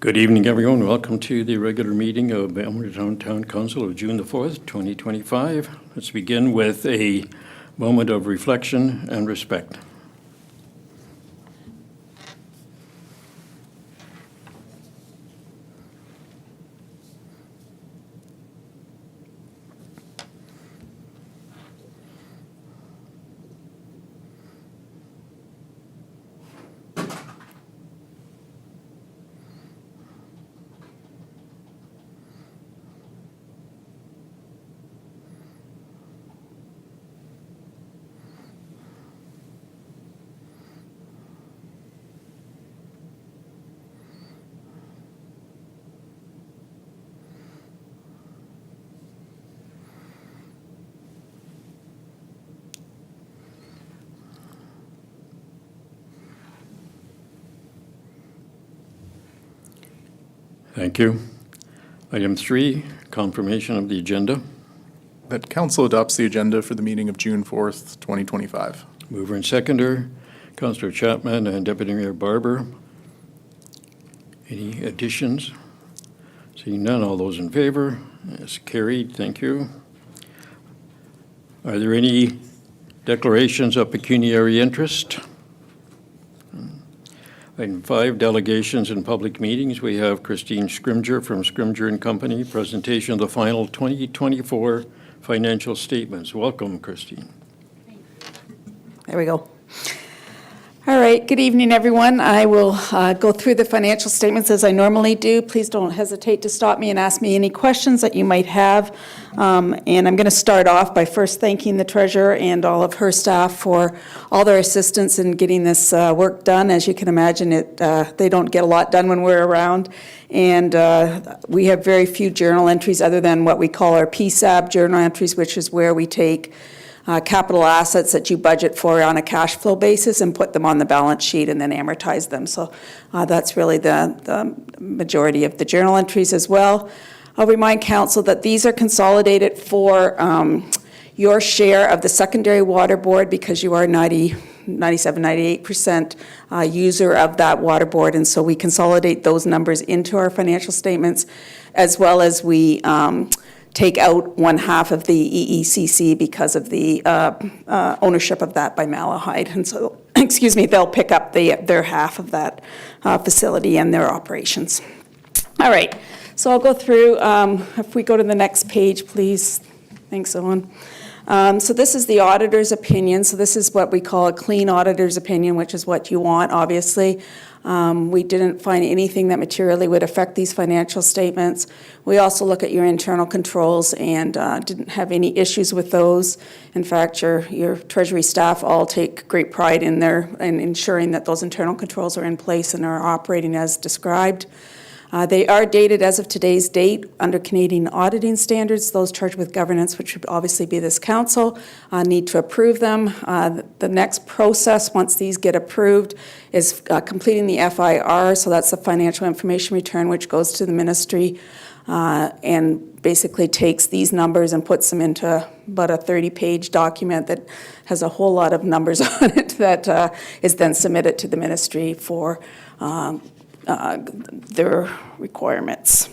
Good evening, everyone. Welcome to the regular meeting of Elmertown Town Council of June the 4th, 2025. Let's begin with a moment of reflection and respect. Thank you. Item 3, confirmation of the agenda. That council adopts the agenda for the meeting of June 4th, 2025. Mover and seconder, Councillor Chapman and Deputy Mayor Barber. Any additions? Seeing none, all those in favor? Yes, carried. Thank you. Are there any declarations of pecuniary interest? Item 5, delegations and public meetings. We have Christine Scrimger from Scrimger and Company, presentation of the final 2024 financial statements. Welcome, Christine. There we go. All right, good evening, everyone. I will go through the financial statements as I normally do. Please don't hesitate to stop me and ask me any questions that you might have. And I'm going to start off by first thanking the treasurer and all of her staff for all their assistance in getting this work done. As you can imagine, they don't get a lot done when we're around. And we have very few journal entries other than what we call our PSAB journal entries, which is where we take capital assets that you budget for on a cash flow basis and put them on the balance sheet and then amortize them. So that's really the majority of the journal entries as well. I'll remind council that these are consolidated for your share of the secondary water board because you are 97-98% user of that water board, and so we consolidate those numbers into our financial statements, as well as we take out one half of the EECC because of the ownership of that by Malahide. And so, they'll pick up their half of that facility and their operations. All right, so I'll go through, if we go to the next page, please. Thanks, Owen. So this is the auditor's opinion. So this is what we call a clean auditor's opinion, which is what you want, obviously. We didn't find anything that materially would affect these financial statements. We also look at your internal controls and didn't have any issues with those. In fact, your Treasury staff all take great pride in ensuring that those internal controls are in place and are operating as described. They are dated as of today's date under Canadian auditing standards. Those charged with governance, which would obviously be this council, need to approve them. The next process, once these get approved, is completing the FIR, so that's the financial information return, which goes to the ministry and basically takes these numbers and puts them into about a 30-page document that has a whole lot of numbers on it that is then submitted to the ministry for their requirements.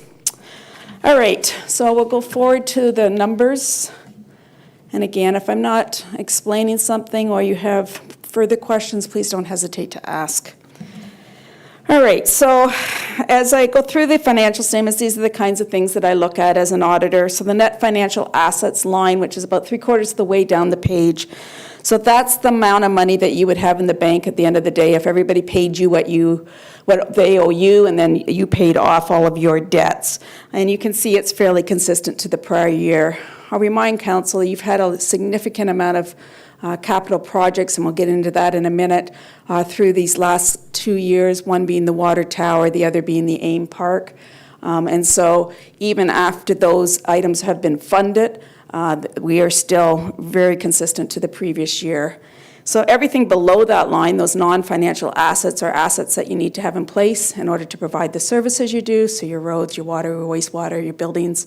All right, so we'll go forward to the numbers. And again, if I'm not explaining something or you have further questions, please don't hesitate to ask. All right, so as I go through the financial statements, these are the kinds of things that I look at as an auditor. So the net financial assets line, which is about 3/4 of the way down the page. So that's the amount of money that you would have in the bank at the end of the day if everybody paid you what they owe you, and then you paid off all of your debts. And you can see it's fairly consistent to the prior year. I'll remind council you've had a significant amount of capital projects, and we'll get into that in a minute, through these last 2 years, one being the water tower, the other being the AIM Park. And so even after those items have been funded, we are still very consistent to the previous year. So everything below that line, those non-financial assets, are assets that you need to have in place in order to provide the services you do, so your roads, your water, your wastewater, your buildings,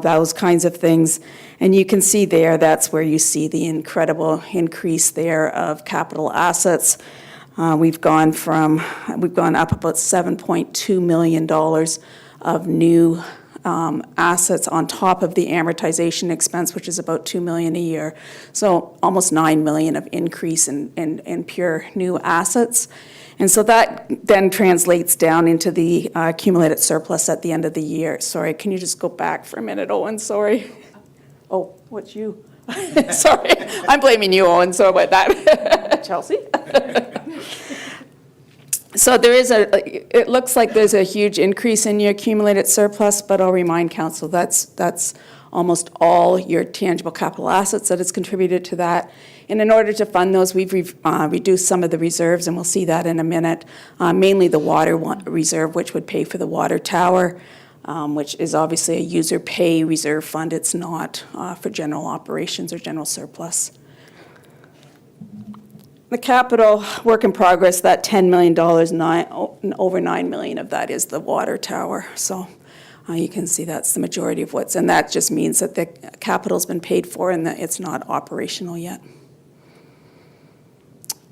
those kinds of things. And you can see there, that's where you see the incredible increase there of capital assets. We've gone up about $7.2 million of new assets on top of the amortization expense, which is about $2 million a year. So almost $9 million of increase in pure new assets. And so that then translates down into the accumulated surplus at the end of the year. Sorry, can you just go back for a minute, Owen? Sorry. Oh, what's you? Sorry, I'm blaming you, Owen. Sorry about that. Chelsea? So it looks like there's a huge increase in your accumulated surplus, but I'll remind council that's almost all your tangible capital assets that has contributed to that. And in order to fund those, we've reduced some of the reserves, and we'll see that in a minute, mainly the water reserve, which would pay for the water tower, which is obviously a user pay reserve fund. It's not for general operations or general surplus. The capital work in progress, that $10 million, over $9 million of that is the water tower. So you can see that's the majority of and that just means that the capital's been paid for and that it's not operational yet.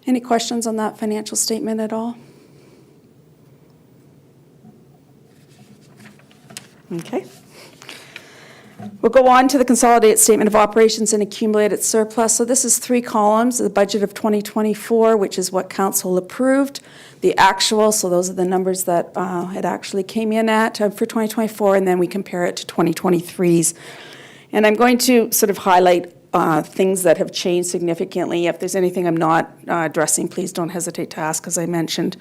Any questions on that financial statement at all? Okay. We'll go on to the consolidated statement of operations and accumulated surplus. So this is 3 columns, the budget of 2024, which is what council approved, the actual, so those are the numbers that it actually came in at for 2024, and then we compare it to 2023's. And I'm going to sort of highlight things that have changed significantly. If there's anything I'm not addressing, please don't hesitate to ask, as I mentioned.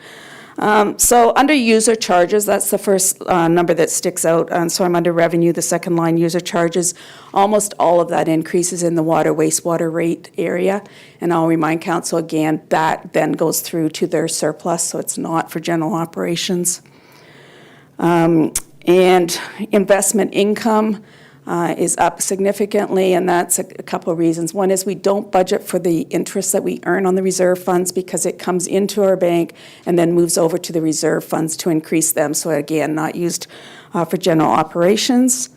So under user charges, that's the first number that sticks out. And so I'm under revenue, the second line, user charges. Almost all of that increase is in the water wastewater rate area. And I'll remind council again, that then goes through to their surplus, so it's not for general operations. And investment income is up significantly, and that's a couple of reasons. One is we don't budget for the interest that we earn on the reserve funds because it comes into our bank and then moves over to the reserve funds to increase them. So again, not used for general operations.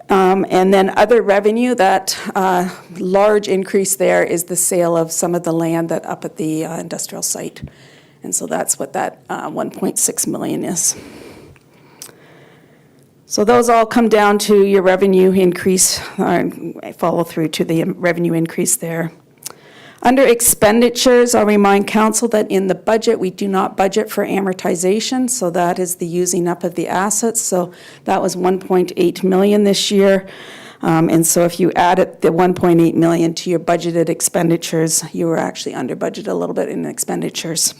And then other revenue, that large increase there is the sale of some of the land that up at the industrial site. And so that's what that 1.6 million is. So those all come down to your revenue increase, follow through to the revenue increase there. Under expenditures, I'll remind council that in the budget, we do not budget for amortization, so that is the using up of the assets. So that was 1.8 million this year. And so if you added the 1.8 million to your budgeted expenditures, you were actually under budget a little bit in expenditures.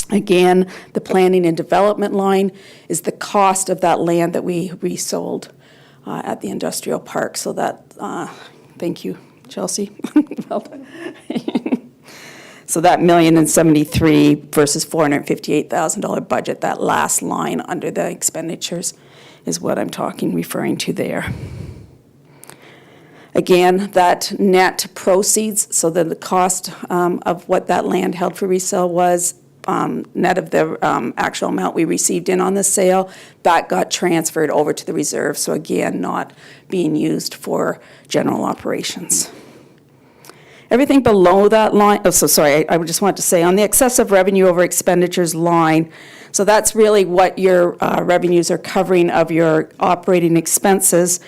Again, the planning and development line is the cost of that land that we resold at the industrial park. So that, thank you, Chelsea. Well done. So that $1,073,000 versus $458,000 budget, that last line under the expenditures is what I'm referring to there. Again, that net proceeds, so that the cost of what that land held for resale was, net of the actual amount we received in on the sale, that got transferred over to the reserve. So again, not being used for general operations. Everything below that line, I just want to say, on the excessive revenue over expenditures line, so that's really what your revenues are covering of your operating expenses.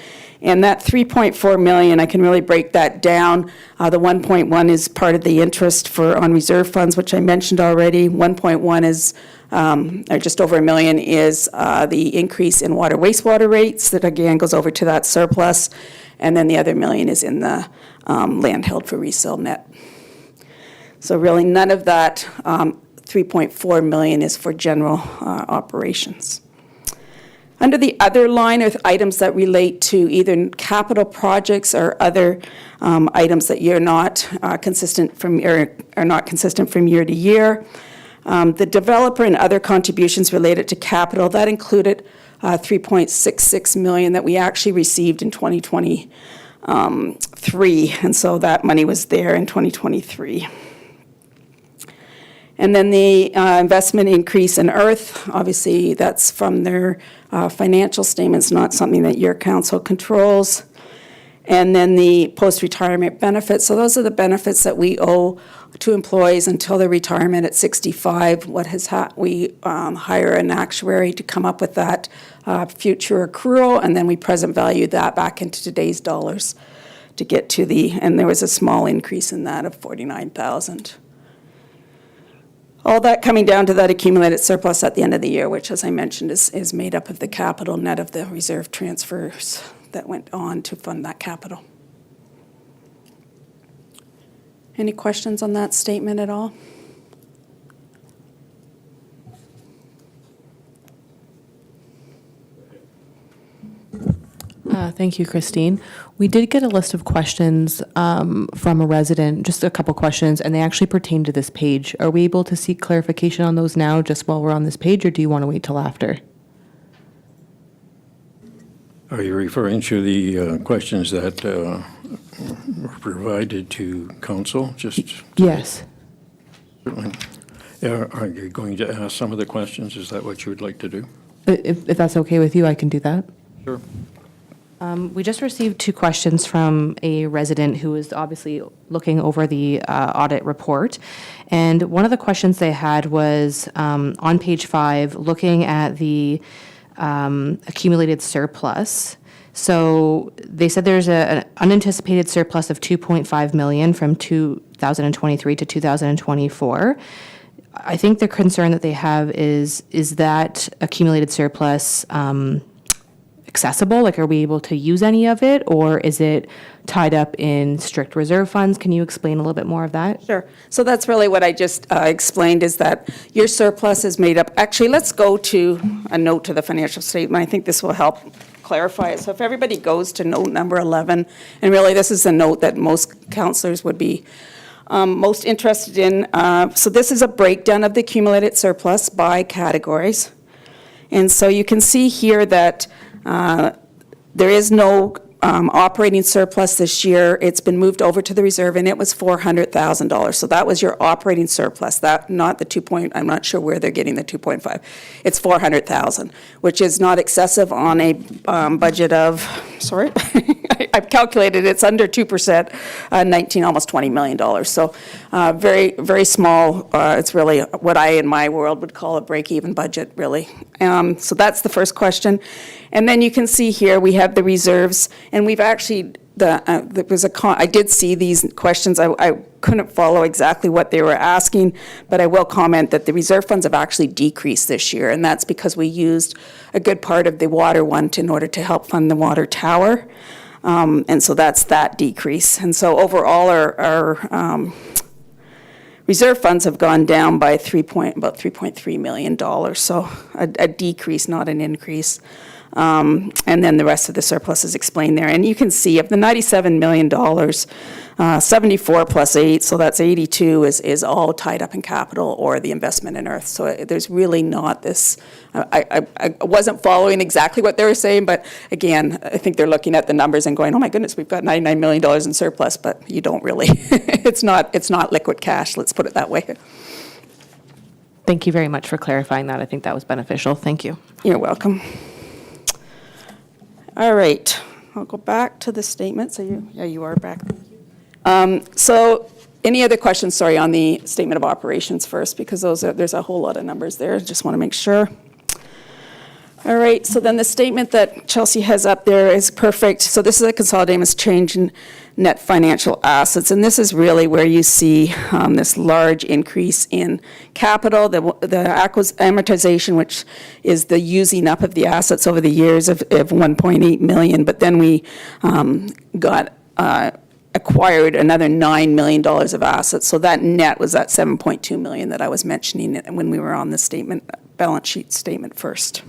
And that 3.4 million, I can really break that down. The 1.1 is part of the interest on reserve funds, which I mentioned already. 1.1 is, or just over $1 million, is the increase in water wastewater rates that again goes over to that surplus. And then the other $1 million is in the land held for resale net. So really none of that 3.4 million is for general operations. Under the other line are items that relate to either capital projects or other items that you're not consistent from or are not consistent from year to year. The developer and other contributions related to capital, that included $3.66 million that we actually received in 2023, and so that money was there in 2023. And then the investment increase in Earth, obviously that's from their financial statements, not something that your council controls. And then the post-retirement benefits. So those are the benefits that we owe to employees until their retirement at 65. We hire an actuary to come up with that future accrual, and then we present value that back into today's dollars to get to and there was a small increase in that of 49,000. All that coming down to that accumulated surplus at the end of the year, which, as I mentioned, is made up of the capital net of the reserve transfers that went on to fund that capital. Any questions on that statement at all? Thank you, Christine. We did get a list of questions from a resident, just a couple questions, and they actually pertain to this page. Are we able to seek clarification on those now, just while we're on this page, or do you want to wait till after? Are you referring to the questions that were provided to council? Yes. Certainly. Are you going to ask some of the questions? Is that what you would like to do? If that's okay with you, I can do that. Sure. We just received 2 questions from a resident who is obviously looking over the audit report. And one of the questions they had was on page 5, looking at the accumulated surplus. So they said there's an unanticipated surplus of 2.5 million from 2023 to 2024. I think the concern that they have is that accumulated surplus accessible? Like, are we able to use any of it, or is it tied up in strict reserve funds? Can you explain a little bit more of that? Sure. So that's really what I just explained, is that your surplus is made up. Actually, let's go to a note to the financial statement. I think this will help clarify it. So if everybody goes to note number 11, and really this is a note that most councillors would be most interested in. So this is a breakdown of the accumulated surplus by categories. And so you can see here that there is no operating surplus this year. It's been moved over to the reserve, and it was $400,000. So that was your operating surplus. That, not the 2 point. I'm not sure where they're getting the 2.5. It's $400,000, which is not excessive on a budget of. Sorry, I've calculated it's under 2%, almost $20 million. So very, very small. It's really what I, in my world, would call a break-even budget, really. So that's the first question. And then you can see here we have the reserves, and we've actually, there was I did see these questions. I couldn't follow exactly what they were asking, but I will comment that the reserve funds have actually decreased this year, and that's because we used a good part of the water one in order to help fund the water tower. And so that's that decrease. And so overall, our reserve funds have gone down by about $3.3 million. So a decrease, not an increase. And then the rest of the surplus is explained there. And you can see of the $97 million, 74 plus 8, so that's 82, is all tied up in capital or the investment in earth. So there's really not this, I wasn't following exactly what they were saying, but again, I think they're looking at the numbers and going, oh my goodness, we've got $99 million in surplus, but you don't really. It's not liquid cash, let's put it that way. Thank you very much for clarifying that. I think that was beneficial. Thank you. You're welcome. All right, I'll go back to the statement. So you are back. So any other questions, sorry, on the statement of operations first, because there's a whole lot of numbers there. Just want to make sure. All right, so then the statement that Chelsea has up there is perfect. So this is a consolidated change in net financial assets, and this is really where you see this large increase in capital, the amortization, which is the using up of the assets over the years of 1.8 million, but then we acquired another $9 million of assets. So that net was that $7.2 million that I was mentioning when we were on the statement, balance sheet statement first.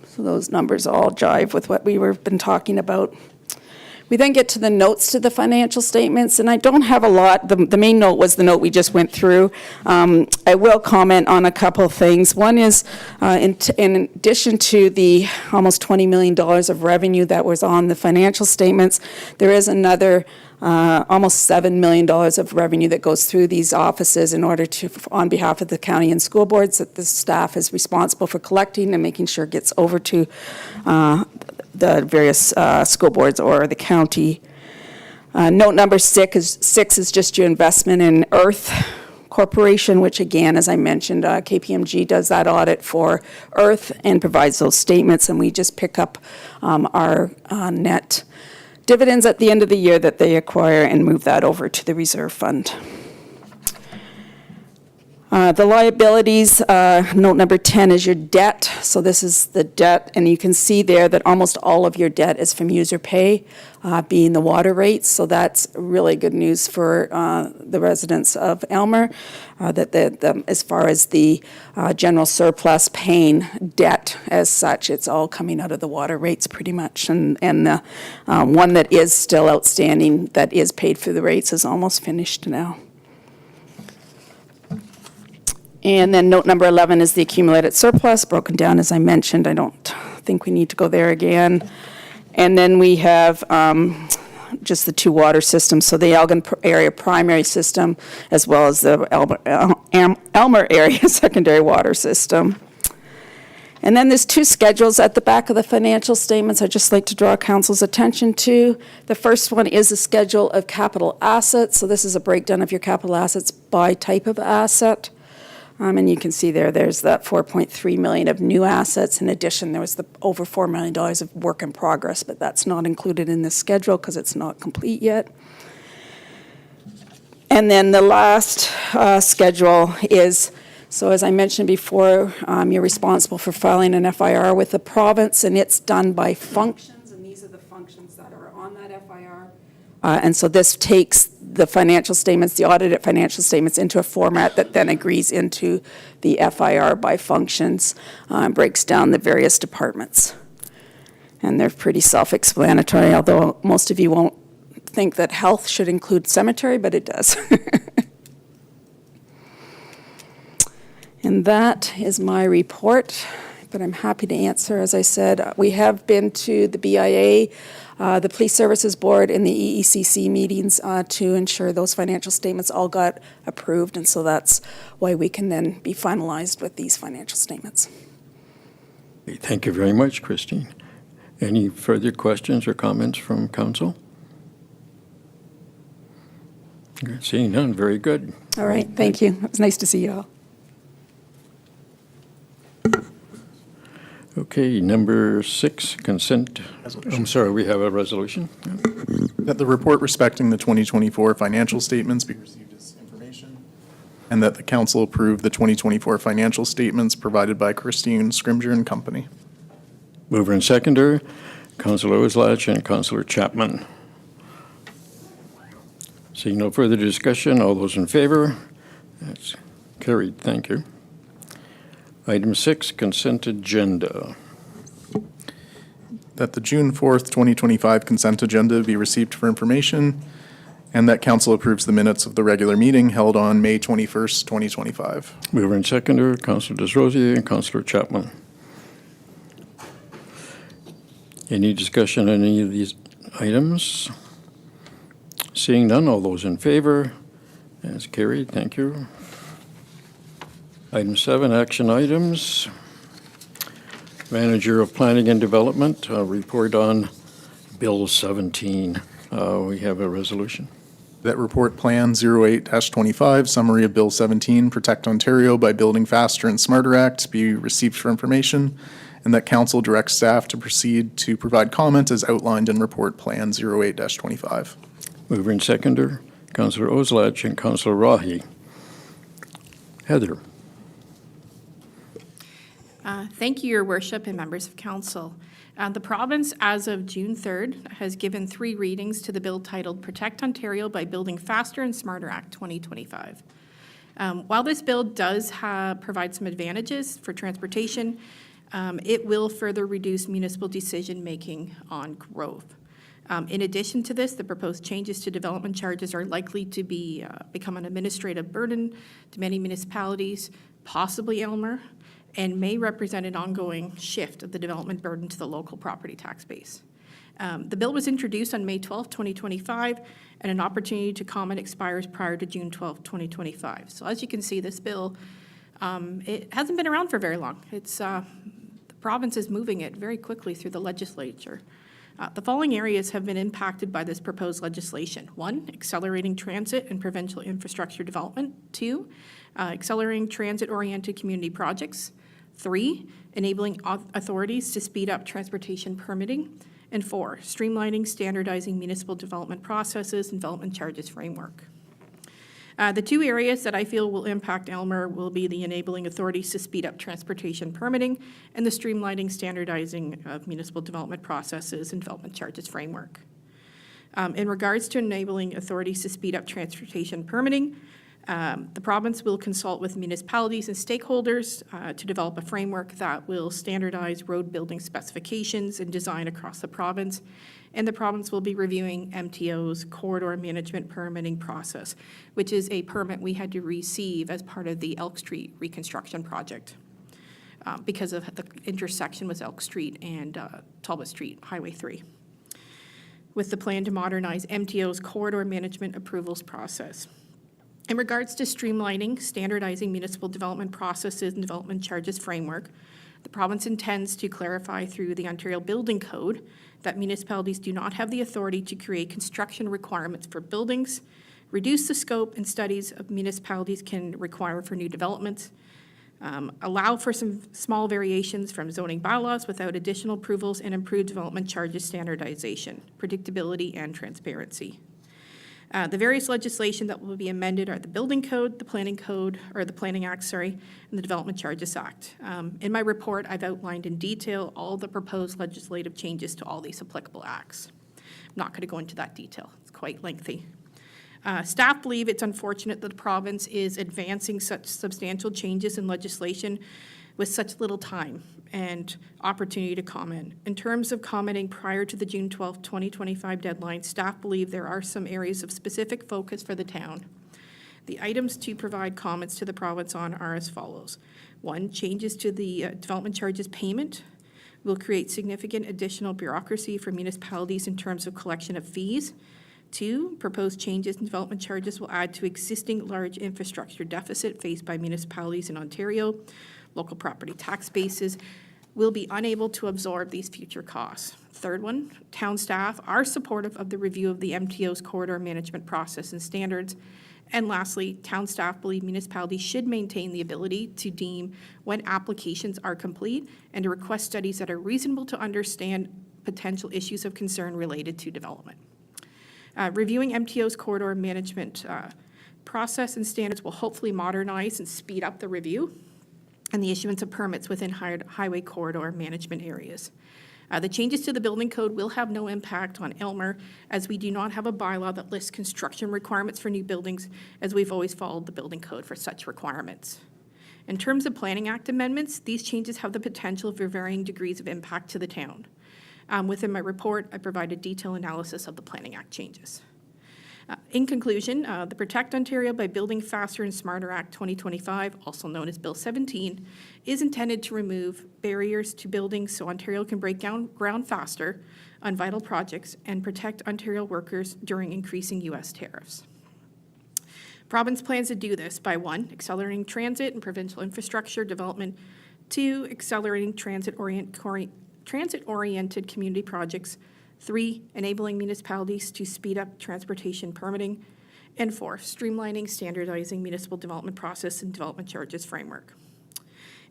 So those numbers all jive with what we've been talking about. We then get to the notes to the financial statements, and I don't have a lot. The main note was the note we just went through. I will comment on a couple of things. One is, in addition to the almost $20 million of revenue that was on the financial statements, there is another almost $7 million of revenue that goes through these offices in order to, on behalf of the county and school boards, that the staff is responsible for collecting and making sure it gets over to the various school boards or the county. Note number 6 is just your investment in Earth Corporation, which again, as I mentioned, KPMG does that audit for Earth and provides those statements, and we just pick up our net dividends at the end of the year that they acquire and move that over to the reserve fund. The liabilities, note number 10 is your debt. So this is the debt, and you can see there that almost all of your debt is from user pay, being the water rates. So that's really good news for the residents of Aylmer, that as far as the general surplus paying debt as such, it's all coming out of the water rates pretty much. And the one that is still outstanding that is paid for the rates is almost finished now. And then note number 11 is the accumulated surplus, broken down as I mentioned. I don't think we need to go there again. And then we have just the 2 water systems, so the Elgin area primary system as well as the Aylmer area secondary water system. And then there's 2 schedules at the back of the financial statements I'd just like to draw council's attention to. The first one is a schedule of capital assets. So this is a breakdown of your capital assets by type of asset. And you can see there's that 4.3 million of new assets. In addition, there was the over $4 million of work in progress, but that's not included in this schedule because it's not complete yet. And then the last schedule is, so as I mentioned before, you're responsible for filing an FIR with the province, and it's done by functions, and these are the functions that are on that FIR. And so this takes the financial statements, the audited financial statements, into a format that then agrees into the FIR by functions, and breaks down the various departments. And they're pretty self-explanatory, although most of you won't think that health should include cemetery, but it does. And that is my report, but I'm happy to answer. As I said, we have been to the BIA, the Police Services Board, and the EECC meetings to ensure those financial statements all got approved, and so that's why we can then be finalized with these financial statements. Thank you very much, Christine. Any further questions or comments from council? Seeing none, very good. All right, thank you. It was nice to see you all. Okay, number 6, consent. I'm sorry, we have a resolution. That the report respecting the 2024 financial statements be received as information, and that the council approve the 2024 financial statements provided by Christine Scrimger and Company. Mover and seconder, Councillor Oslach and Councillor Chapman. Seeing no further discussion, all those in favor? That's carried, thank you. Item 6, consent agenda. That the June 4th, 2025 consent agenda be received for information, and that council approves the minutes of the regular meeting held on May 21st, 2025. Mover and seconder, Councillor Desrosiers and Councillor Chapman. Any discussion on any of these items? Seeing none, all those in favor? That's carried, thank you. Item 7, action items. Manager of Planning and Development, report on Bill 17. We have a resolution. That report Plan 08-25, summary of Bill 17, Protect Ontario by Building Faster and Smarter Act, be received for information, and that council directs staff to proceed to provide comment as outlined in report Plan 08-25. Mover and seconder, Councillor Oslach and Councillor Rahi. Heather. Thank you, Your Worship and members of council. The province, as of June 3rd, has given 3 readings to the bill titled Protect Ontario by Building Faster and Smarter Act 2025. While this bill does provide some advantages for transportation, it will further reduce municipal decision-making on growth. In addition to this, the proposed changes to development charges are likely to become an administrative burden to many municipalities, possibly Aylmer, and may represent an ongoing shift of the development burden to the local property tax base. The bill was introduced on May 12, 2025, and an opportunity to comment expires prior to June 12, 2025. So as you can see, this bill, it hasn't been around for very long. It's province is moving it very quickly through the legislature. The following areas have been impacted by this proposed legislation. 1, accelerating transit and provincial infrastructure development. 2, accelerating transit-oriented community projects. 3, enabling authorities to speed up transportation permitting. And 4, streamlining, standardizing municipal development processes and development charges framework. The 2 areas that I feel will impact Aylmer will be the enabling authorities to speed up transportation permitting and the streamlining, standardizing of municipal development processes and development charges framework. In regards to enabling authorities to speed up transportation permitting, the province will consult with municipalities and stakeholders to develop a framework that will standardize road building specifications and design across the province. And the province will be reviewing MTO's corridor management permitting process, which is a permit we had to receive as part of the Elk Street reconstruction project because of the intersection with Elk Street and Talbot Street, Highway 3, with the plan to modernize MTO's corridor management approvals process. In regards to streamlining, standardizing municipal development processes and development charges framework, the province intends to clarify through the Ontario Building Code that municipalities do not have the authority to create construction requirements for buildings, reduce the scope and studies of municipalities can require for new developments, allow for some small variations from zoning bylaws without additional approvals, and improve development charges standardization, predictability, and transparency. The various legislation that will be amended are the Building Code, the Planning Code, or the Planning Act, and the Development Charges Act. In my report, I've outlined in detail all the proposed legislative changes to all these applicable acts. I'm not going to go into that detail. It's quite lengthy. Staff believe it's unfortunate that the province is advancing such substantial changes in legislation with such little time and opportunity to comment. In terms of commenting prior to the June 12, 2025 deadline, staff believe there are some areas of specific focus for the town. The items to provide comments to the province on are as follows. 1, changes to the development charges payment will create significant additional bureaucracy for municipalities in terms of collection of fees. 2, proposed changes in development charges will add to existing large infrastructure deficit faced by municipalities in Ontario. Local property tax bases will be unable to absorb these future costs. 3rd one, town staff are supportive of the review of the MTO's corridor management process and standards. And lastly, town staff believe municipalities should maintain the ability to deem when applications are complete and to request studies that are reasonable to understand potential issues of concern related to development. Reviewing MTO's corridor management process and standards will hopefully modernize and speed up the review and the issuance of permits within highway corridor management areas. The changes to the building code will have no impact on Aylmer, as we do not have a bylaw that lists construction requirements for new buildings, as we've always followed the building code for such requirements. In terms of Planning Act amendments, these changes have the potential for varying degrees of impact to the town. Within my report, I provided detailed analysis of the Planning Act changes. In conclusion, the Protect Ontario by Building Faster and Smarter Act 2025, also known as Bill 17, is intended to remove barriers to building so Ontario can break ground faster on vital projects and protect Ontario workers during increasing U.S. tariffs. Province plans to do this by 1, accelerating transit and provincial infrastructure development, 2, accelerating transit-oriented community projects, 3, enabling municipalities to speed up transportation permitting, and 4, streamlining, standardizing municipal development process and development charges framework.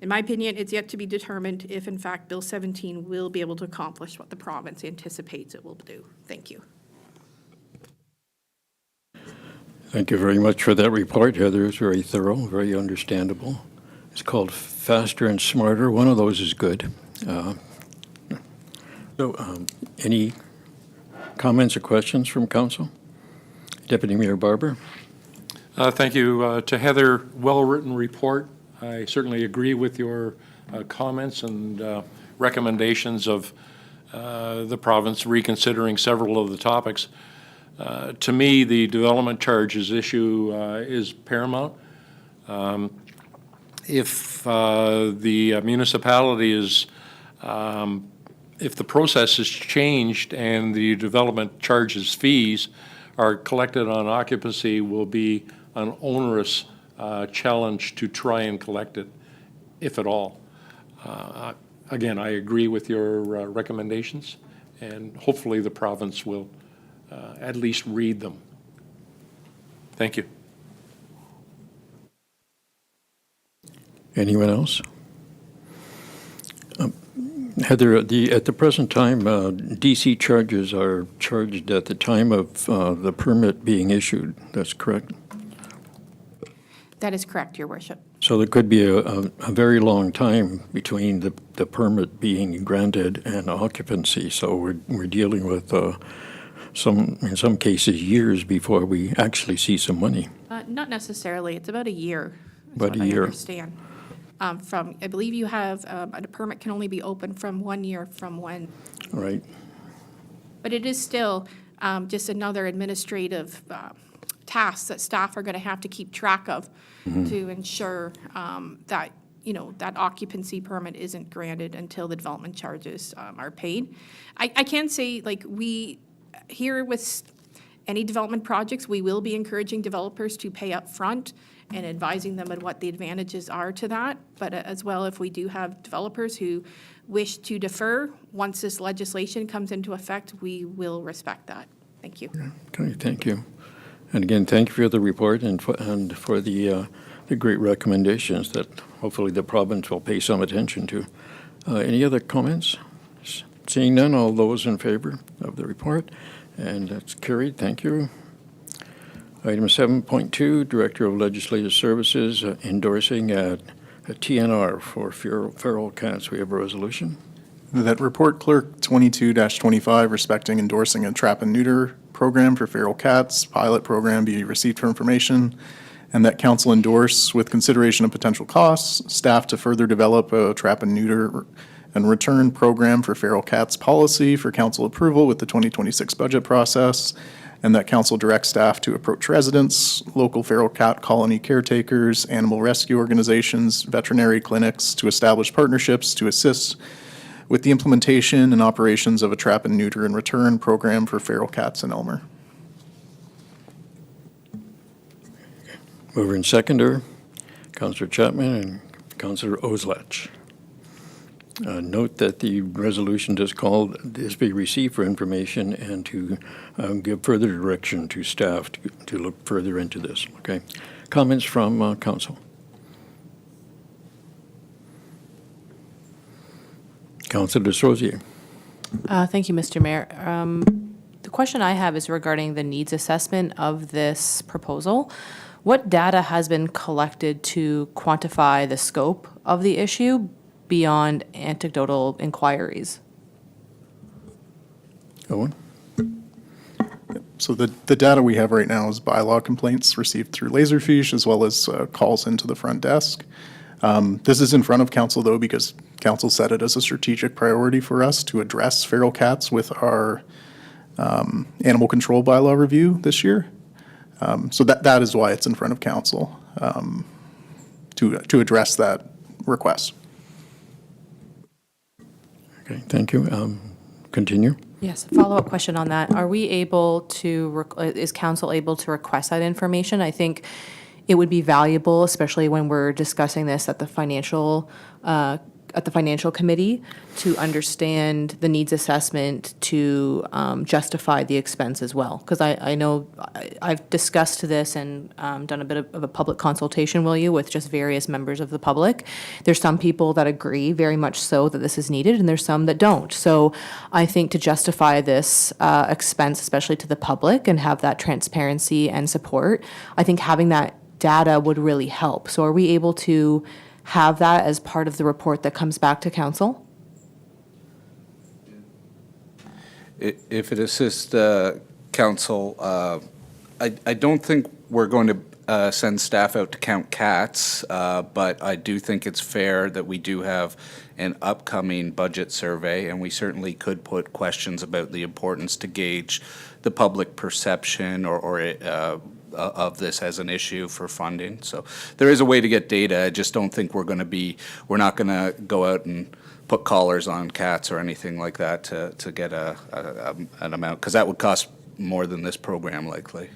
In my opinion, it's yet to be determined if, in fact, Bill 17 will be able to accomplish what the province anticipates it will do. Thank you. Thank you very much for that report, Heather. It's very thorough, very understandable. It's called Faster and Smarter. One of those is good. Any comments or questions from council? Deputy Mayor Barber. Thank you to Heather. Well-written report. I certainly agree with your comments and recommendations of the province reconsidering several of the topics. To me, the development charges issue is paramount. If the municipality is if the process is changed and the development charges fees are collected on occupancy, will be an onerous challenge to try and collect it, if at all. again, I agree with your recommendations, and hopefully the province will at least read them. Thank you. Anyone else? Heather, at the present time, DC charges are charged at the time of the permit being issued. That's correct? That is correct, Your Worship. So there could be a very long time between the permit being granted and occupancy. So we're dealing with in some cases, years before we actually see some money. Not necessarily. It's about a year. is About what a year. I understand. I believe you have, a permit can only be open from 1 year from when. Right? But it is still just another administrative task that staff are going to have to keep track of to ensure that, that occupancy permit isn't granted until the development charges are paid. I can say, we, here with any development projects, we will be encouraging developers to pay up front and advising them on what the advantages are to that. But as well, if we do have developers who wish to defer, once this legislation comes into effect, we will respect that. Thank you. Okay, thank you. And again, thank you for the report and for the great recommendations that hopefully the province will pay some attention to. Any other comments? Seeing none, all those in favor of the report? And that's carried. Thank you. Item 7.2, Director of Legislative Services endorsing a TNR for feral cats. We have a resolution. That report clerk 22-25 respecting endorsing a trap and neuter program for feral cats, pilot program be received for information, and that council endorse with consideration of potential costs, staff to further develop a trap and neuter and return program for feral cats policy for council approval with the 2026 budget process, and that council directs staff to approach residents, local feral cat colony caretakers, animal rescue organizations, veterinary clinics to establish partnerships to assist with the implementation and operations of a trap and neuter and return program for feral cats in Elmer. Mover and seconder, Councillor Chapman and Councillor Oslach. Note that the resolution does call this be received for information and to give further direction to staff to look further into this. Okay. Comments from council? Councillor Desrosiers. Thank you, Mr. Mayor. The question I have is regarding the needs assessment of this proposal. What data has been collected to quantify the scope of the issue beyond anecdotal inquiries? Owen? So the data we have right now is bylaw complaints received through Laserfiche as well as calls into the front desk. This is in front of council though because council set it as a strategic priority for us to address feral cats with our animal control bylaw review this year. So that is why it's in front of council, to address that request. Okay, thank you. Continue. Yes, a follow-up question on that. Are we able to, is council able to request that information? I think it would be valuable, especially when we're discussing this at the financial committee, to understand the needs assessment to justify the expense as well. Because I know I've discussed this and done a bit of a public consultation, will you, with just various members of the public. There's some people that agree very much so that this is needed, and there's some that don't. So I think to justify this expense, especially to the public, and have that transparency and support, I think having that data would really help. So are we able to have that as part of the report that comes back to council? If it assists council, I don't think we're going to send staff out to count cats, but I do think it's fair that we do have an upcoming budget survey, and we certainly could put questions about the importance to gauge the public perception of this as an issue for funding. So there is a way to get data. I just don't think we're not going to go out and put collars on cats or anything like that to get an amount, because that would cost more than this program likely.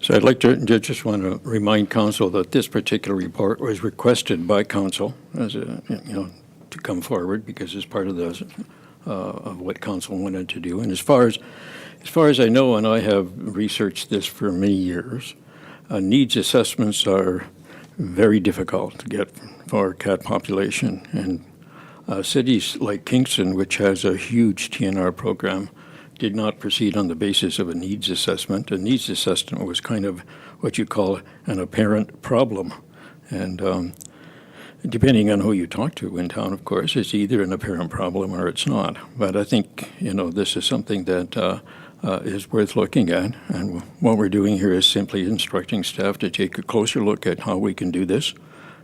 So I'd like to just want to remind council that this particular report was requested by council as to come forward because it's part of the of what council wanted to do. And as far as I know, and I have researched this for many years, needs assessments are very difficult to get for cat population. And cities like Kingston, which has a huge TNR program, did not proceed on the basis of a needs assessment. A needs assessment was kind of what you call an apparent problem. And depending on who you talk to in town, of course, it's either an apparent problem or it's not. But I think, this is something that is worth looking at. And what we're doing here is simply instructing staff to take a closer look at how we can do this,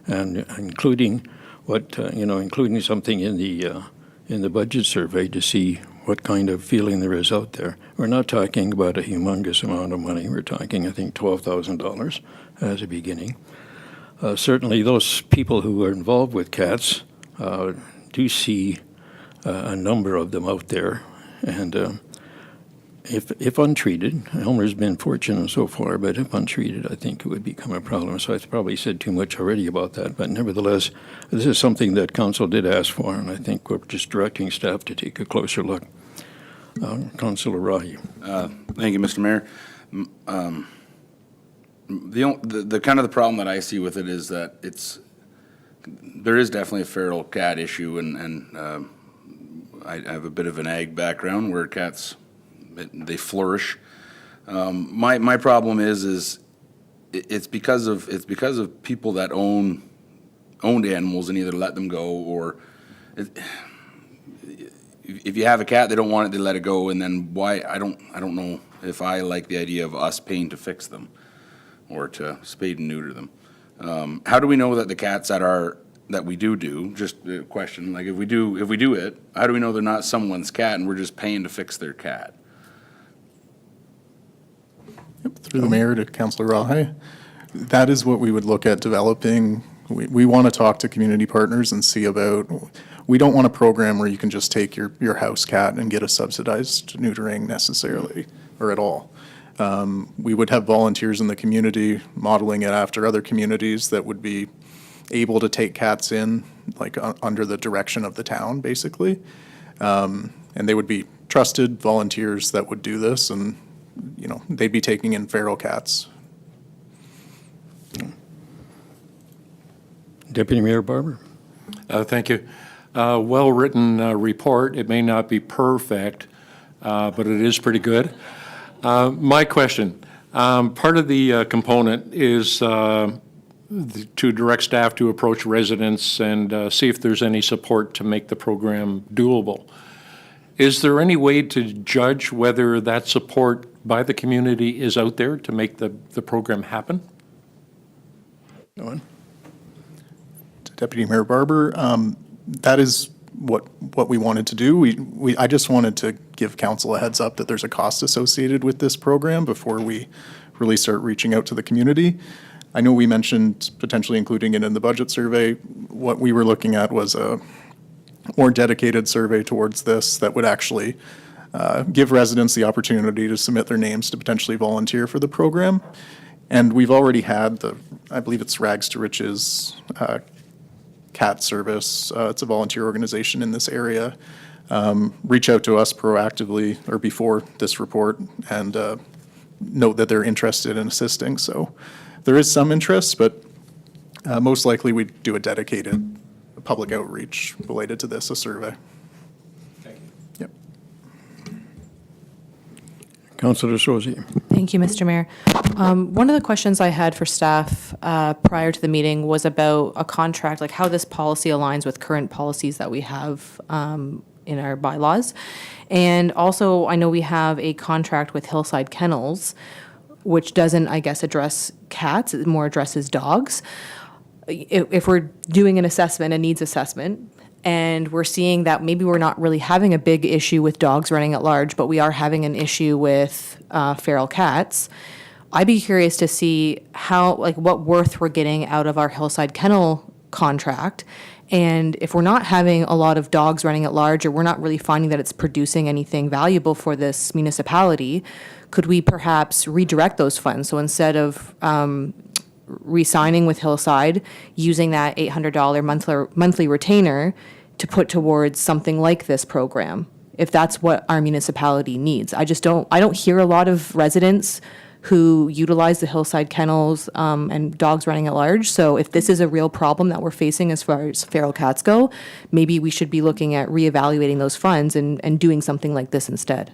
and including including something in the budget survey to see what kind of feeling there is out there. We're not talking about a humongous amount of money. We're talking, I think, $12,000 as a beginning. Certainly, those people who are involved with cats do see a number of them out there, and if untreated, Elmer's been fortunate so far, but if untreated, I think it would become a problem. So I probably said too much already about that, but nevertheless, this is something that council did ask for, and I think we're just directing staff to take a closer look. Councillor Rahi. Thank you, Mr. Mayor. The kind of the problem that I see with it is that there is definitely a feral cat issue, and I have a bit of an ag background where cats, they flourish. My problem is it's because of people that owned animals and either let them go, or if you have a cat, they don't want it, they let it go, and then why? I don't know if I like the idea of us paying to fix them or to spade and neuter them. How do we know that the cats that we do, just a question, like if we do it, how do we know they're not someone's cat and we're just paying to fix their cat? Through the mayor to Councillor Rahe, that is what we would look at developing. We want to talk to community partners and see about, we don't want a program where you can just take your house cat and get a subsidized neutering necessarily, or at all. We would have volunteers in the community modeling it after other communities that would be able to take cats in, like under the direction of the town, basically. And they would be trusted volunteers that would do this, and they'd be taking in feral cats. Deputy Mayor Barber. Thank you. Well-written report. It may not be perfect, but it is pretty good. My question, part of the component is to direct staff to approach residents and see if there's any support to make the program doable. Is there any way to judge whether that support by the community is out there to make the program happen? Go on. Deputy Mayor Barber, that is what we wanted to do. I just wanted to give council a heads up that there's a cost associated with this program before we really start reaching out to the community. I know we mentioned potentially including it in the budget survey. What we were looking at was a more dedicated survey towards this that would actually give residents the opportunity to submit their names to potentially volunteer for the program. And we've already had I believe it's Rags to Riches cat service. It's a volunteer organization in this area. Reach out to us proactively or before this report and note that they're interested in assisting. So there is some interest, but most likely we'd do a dedicated public outreach related to this, a survey. Thank you. Yep. Councillor Sozi. Thank you, Mr. Mayor. One of the questions I had for staff prior to the meeting was about a contract, like how this policy aligns with current policies that we have in our bylaws. And also, I know we have a contract with Hillside Kennels, which doesn't, I guess, address cats, it more addresses dogs. If we're doing an assessment, a needs assessment, and we're seeing that maybe we're not really having a big issue with dogs running at large, but we are having an issue with feral cats, I'd be curious to see what worth we're getting out of our Hillside Kennel contract. And if we're not having a lot of dogs running at large, or we're not really finding that it's producing anything valuable for this municipality, could we perhaps redirect those funds? So instead of re-signing with Hillside, using that $800 monthly retainer, to put towards something like this program, if that's what our municipality needs. I don't hear a lot of residents who utilize the hillside kennels and dogs running at large. So if this is a real problem that we're facing as far as feral cats go, maybe we should be looking at reevaluating those funds and doing something like this instead.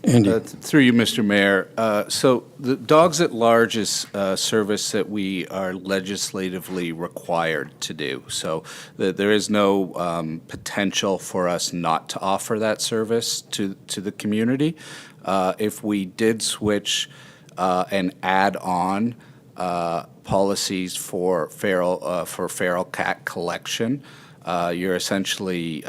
Andy? Through you, Mr. Mayor. So the Dogs at Large is a service that we are legislatively required to do. So there is no potential for us not to offer that service to the community. If we did switch and add on policies for feral cat collection, you're essentially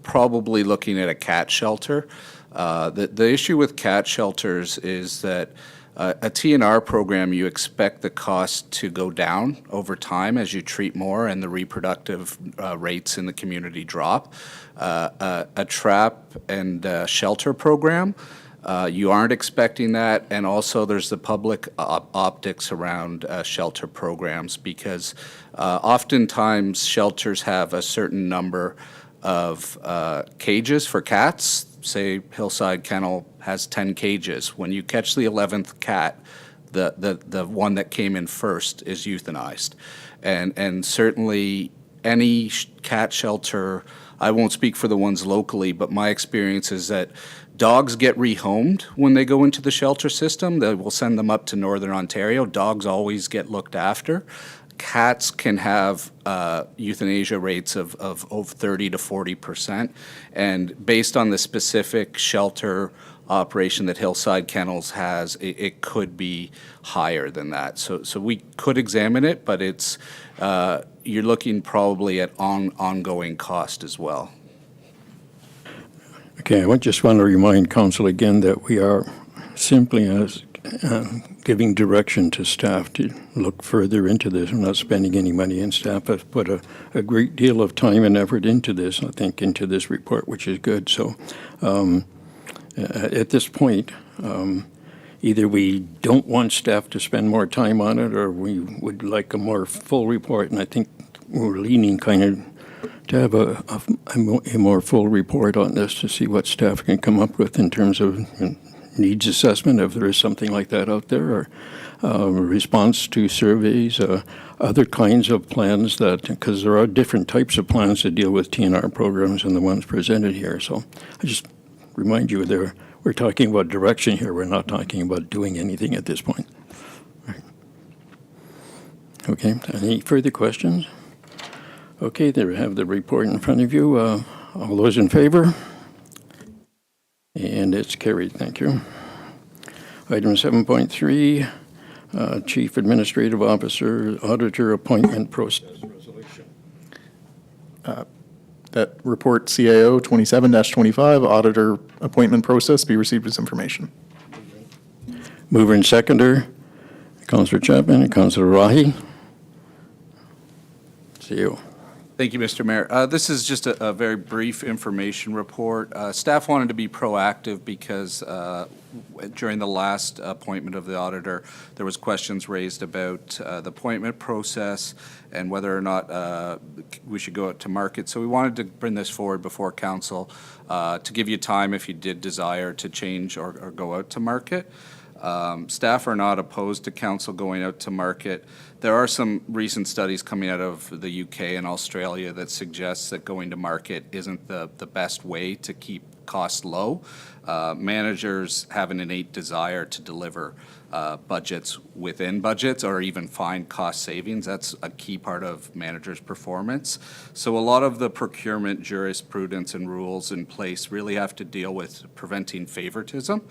probably looking at a cat shelter. The issue with cat shelters is that a TNR program, you expect the cost to go down over time as you treat more and the reproductive rates in the community drop. A trap and shelter program, you aren't expecting that, and also there's the public optics around shelter programs, because oftentimes shelters have a certain number of cages for cats. Say Hillside Kennel has 10 cages. When you catch the 11th cat, the one that came in first is euthanized. And certainly any cat shelter, I won't speak for the ones locally, but my experience is that dogs get rehomed when they go into the shelter system. They will send them up to Northern Ontario. Dogs always get looked after. Cats can have euthanasia rates of over 30 to 40%. And based on the specific shelter operation that Hillside Kennels has, it could be higher than that. So we could examine it, but it's you're looking probably at ongoing cost as well. Okay, I just want to remind council again that we are simply giving direction to staff to look further into this. We're not spending any money, and staff have put a great deal of time and effort into this, I think, into this report, which is good. So at this point, either we don't want staff to spend more time on it, or we would like a more full report, and I think we're leaning kind of to have a more full report on this to see what staff can come up with in terms of needs assessment, if there is something like that out there, or response to surveys, other kinds of plans that, because there are different types of plans to deal with TNR programs than the ones presented here. So I just remind you there, we're talking about direction here. We're not talking about doing anything at this point. Right. Okay, any further questions? Okay, there we have the report in front of you. All those in favor? And it's carried. Thank you. Item 7.3, Chief Administrative Officer Auditor Appointment Process Resolution. That report CAO 27-25, auditor appointment process, be received as information. Mover and seconder, Councillor Chapman and Councillor Rahi. See you. Thank you, Mr. Mayor. This is just a very brief information report. Staff wanted to be proactive because during the last appointment of the auditor, there was questions raised about the appointment process and whether or not we should go out to market. So we wanted to bring this forward before council to give you time if you did desire to change or go out to market. Staff are not opposed to council going out to market. There are some recent studies coming out of the UK and Australia that suggests that going to market isn't the best way to keep costs low. Managers have an innate desire to deliver budgets within budgets or even find cost savings. That's a key part of managers' performance. So a lot of the procurement jurisprudence and rules in place really have to deal with preventing favoritism.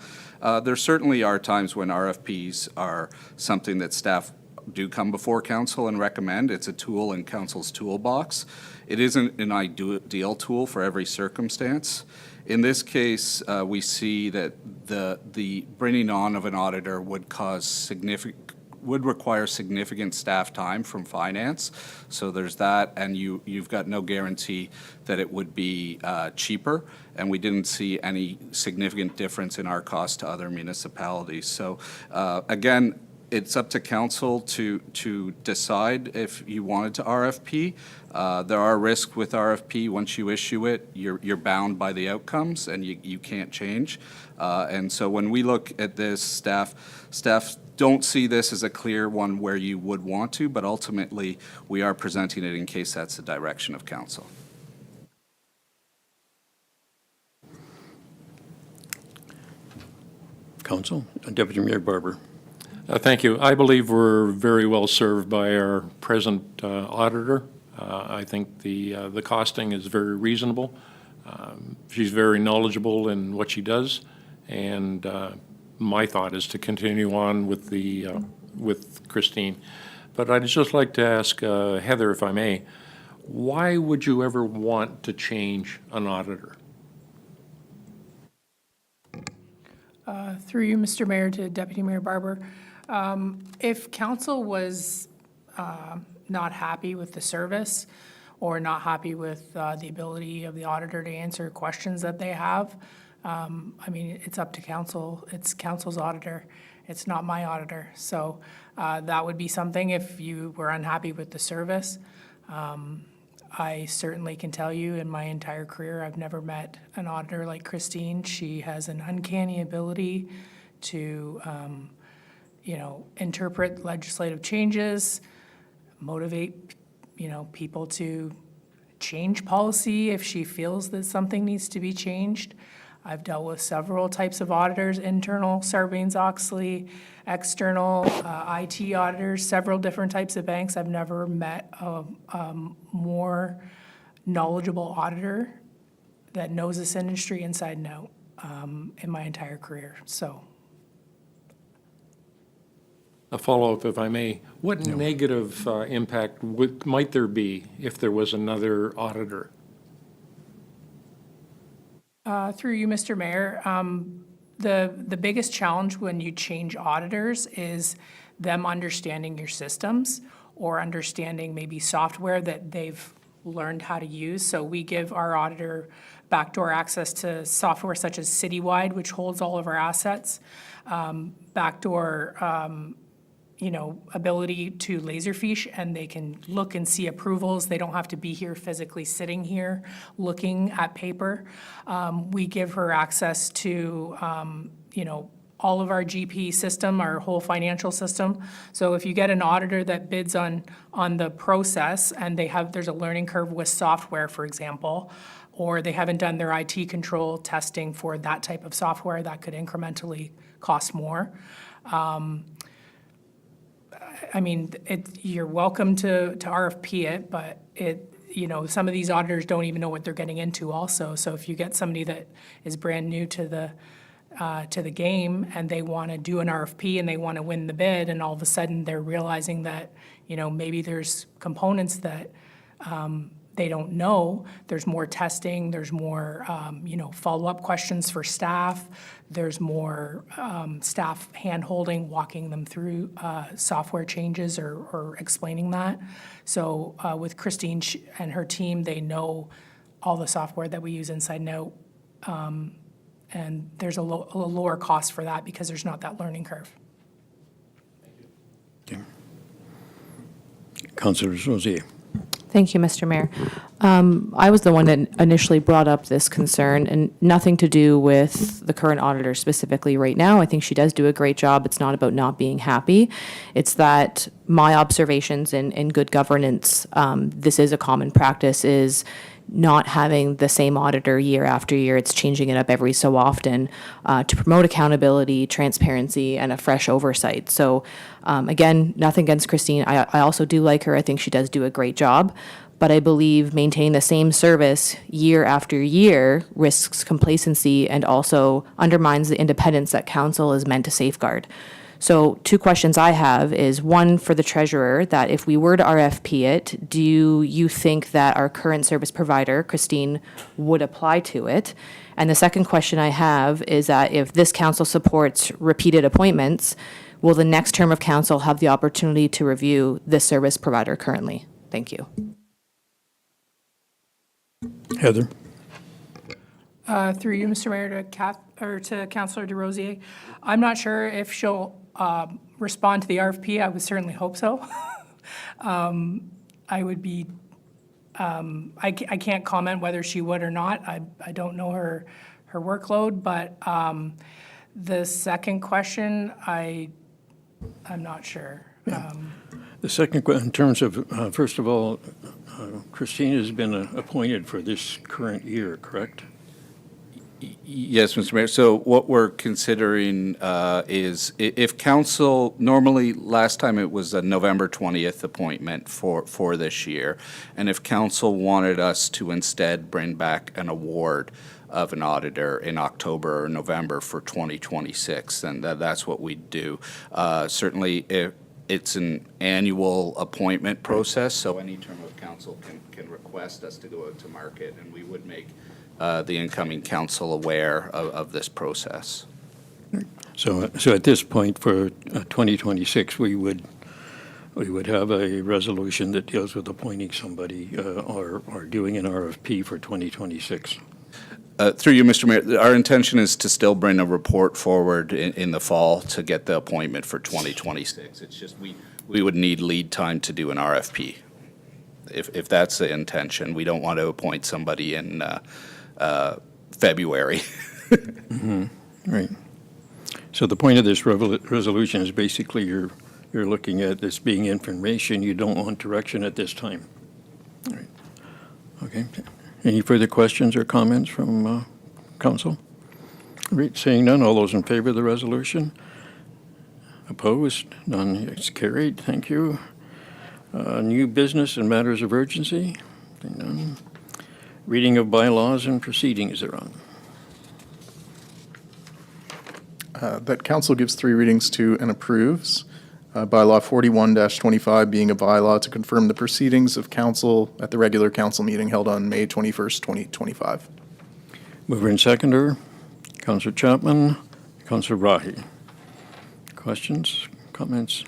There certainly are times when RFPs are something that staff do come before council and recommend. It's a tool in council's toolbox. It isn't an ideal tool for every circumstance. In this case, we see that the bringing on of an auditor would require significant staff time from finance. So there's that, and you've got no guarantee that it would be cheaper, and we didn't see any significant difference in our cost to other municipalities. So again, it's up to council to decide if you wanted to RFP. There are risks with RFP. Once you issue it, you're bound by the outcomes, and you can't change. And so when we look at this, staff don't see this as a clear one where you would want to, but ultimately, we are presenting it in case that's the direction of council. Council, Deputy Mayor Barber. Thank you. I believe we're very well served by our present auditor. I think the costing is very reasonable. She's very knowledgeable in what she does, and my thought is to continue on with with Christine. But I'd just like to ask Heather, if I may, why would you ever want to change an auditor? Through you, Mr. Mayor, to Deputy Mayor Barber. If council was not happy with the service or not happy with the ability of the auditor to answer questions that they have, I mean, it's up to council. It's council's auditor. It's not my auditor. So that would be something if you were unhappy with the service. I certainly can tell you in my entire career, I've never met an auditor like Christine. She has an uncanny ability to, interpret legislative changes, motivate, people to change policy if she feels that something needs to be changed. I've dealt with several types of auditors, internal, Sarbanes-Oxley, external, IT auditors, several different types of banks. I've never met a more knowledgeable auditor that knows this industry inside and out in my entire career. So, A follow-up, if I may. What negative impact might there be if there was another auditor? through you, Mr. Mayor, the biggest challenge when you change auditors is them understanding your systems or understanding maybe software that they've learned how to use. So we give our auditor backdoor access to software such as Citywide, which holds all of our assets, backdoor ability to Laserfiche, and they can look and see approvals. They don't have to be here physically sitting here looking at paper. We give her access to, all of our GP system, our whole financial system. So if you get an auditor that bids on the process and there's a learning curve with software, for example, or they haven't done their IT control testing for that type of software, that could incrementally cost more. You're welcome to RFP it, but some of these auditors don't even know what they're getting into also. So if you get somebody that is brand new to the game and they want to do an RFP and they want to win the bid, and all of a sudden they're realizing that, maybe there's components that they don't know, there's more testing, there's more, follow-up questions for staff, there's more staff hand-holding, walking them through software changes or explaining that. So with Christine and her team, they know all the software that we use inside and out, and there's a lower cost for that because there's not that learning curve. Okay. Councillor Rosier. Thank you, Mr. Mayor. I was the one that initially brought up this concern, and nothing to do with the current auditor specifically right now. I think she does do a great job. It's not about not being happy. It's that my observations in good governance, this is a common practice, is not having the same auditor year after year. It's changing it up every so often to promote accountability, transparency, and a fresh oversight. So again, nothing against Christine. I also do like her. I think she does do a great job. But I believe maintaining the same service year after year risks complacency and also undermines the independence that council is meant to safeguard. So 2 questions I have is, one for the treasurer, that if we were to RFP it, do you think that our current service provider, Christine, would apply to it? And the second question I have is that if this council supports repeated appointments, will the next term of council have the opportunity to review this service provider currently? Thank you. Heather. Through you, Mr. Mayor, to Councillor DesRosiers. I'm not sure if she'll respond to the RFP, I would certainly hope so. I would be, I can't comment whether she would or not. I don't know her workload, but the second question, I'm not sure. The second, in terms of, first of all, Christine has been appointed for this current year, correct? Yes, Mr. Mayor. So what we're considering is if council, normally last time it was a November 20th appointment for this year. And if council wanted us to instead bring back an award of an auditor in October or November for 2026, then that's what we'd do. Certainly, if it's an annual appointment process, so any term of council can request us to go out to market, and we would make the incoming council aware of this process. So at this point, for 2026, we would have a resolution that deals with appointing somebody or doing an RFP for 2026. Through you, Mr. Mayor, our intention is to still bring a report forward in the fall to get the appointment for 2026. It's just we would need lead time to do an RFP. If that's the intention, we don't want to appoint somebody in February. Right. So the point of this resolution is basically you're looking at this being information. You don't want direction at this time. All right. Okay. Any further questions or comments from council? Great. Seeing none, all those in favor of the resolution? Opposed? None. It's carried. Thank you. New business and matters of urgency? Seeing none. Reading of bylaws and proceedings thereon. That council gives 3 readings to and approves. Bylaw 41-25 being a bylaw to confirm the proceedings of council at the regular council meeting held on May 21st, 2025. Mover and seconder, Councillor Chapman, Councillor Rahi. Questions, comments?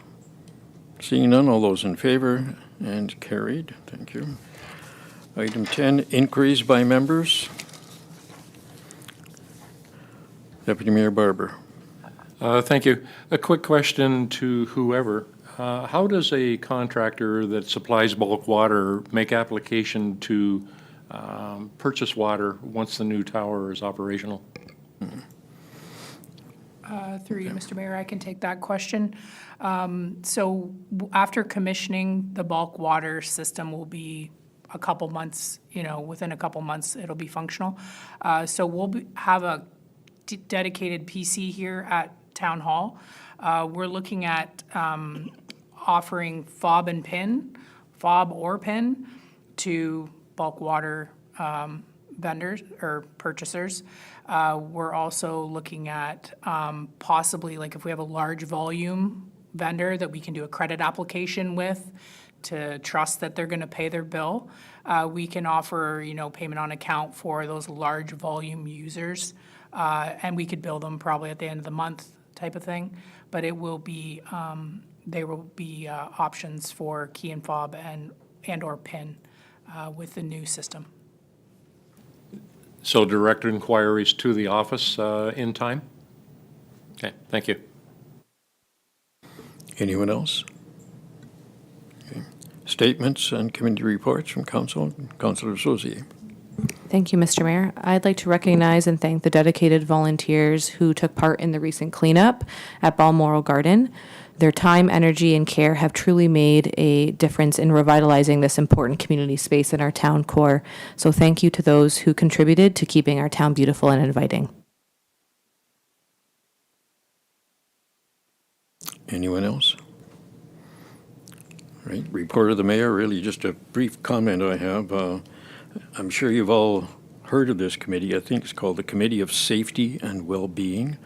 Seeing none, all those in favor, and carried. Thank you. Item 10, inquiries by members. Deputy Mayor Barber. Thank you. A quick question to whoever. How does a contractor that supplies bulk water make application to purchase water once the new tower is operational? Through you, Mr. Mayor, I can take that question. So after commissioning, the bulk water system will be a couple months, within a couple months, it'll be functional. So we'll have a dedicated PC here at Town Hall. We're looking at offering fob or PIN to bulk water vendors or purchasers. We're also looking at possibly, like if we have a large volume vendor that we can do a credit application with to trust that they're going to pay their bill, we can offer, payment on account for those large volume users. And we could bill them probably at the end of the month type of thing, but it will be, there will be options for key and fob and or PIN with the new system. So direct inquiries to the office in time? Okay, thank you. Anyone else? Okay. Statements and committee reports from council. Councillor Soucy. Thank you, Mr. Mayor. I'd like to recognize and thank the dedicated volunteers who took part in the recent cleanup at Balmoral Garden. Their time, energy, and care have truly made a difference in revitalizing this important community space in our town core. So thank you to those who contributed to keeping our town beautiful and inviting. Anyone else? Right. Report of the mayor, really just a brief comment I have. I'm sure you've all heard of this committee. I think it's called the Committee of Safety and Well-Being,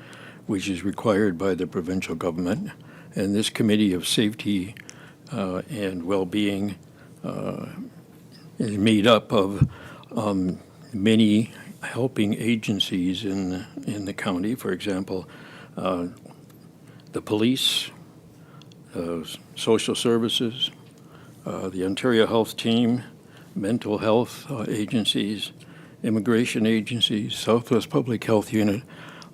which is required by the provincial government. And this Committee of Safety and Well-Being is made up of many helping agencies in the county. For example, the police, social services, the Ontario Health Team, mental health agencies, immigration agencies, Southwest Public Health Unit,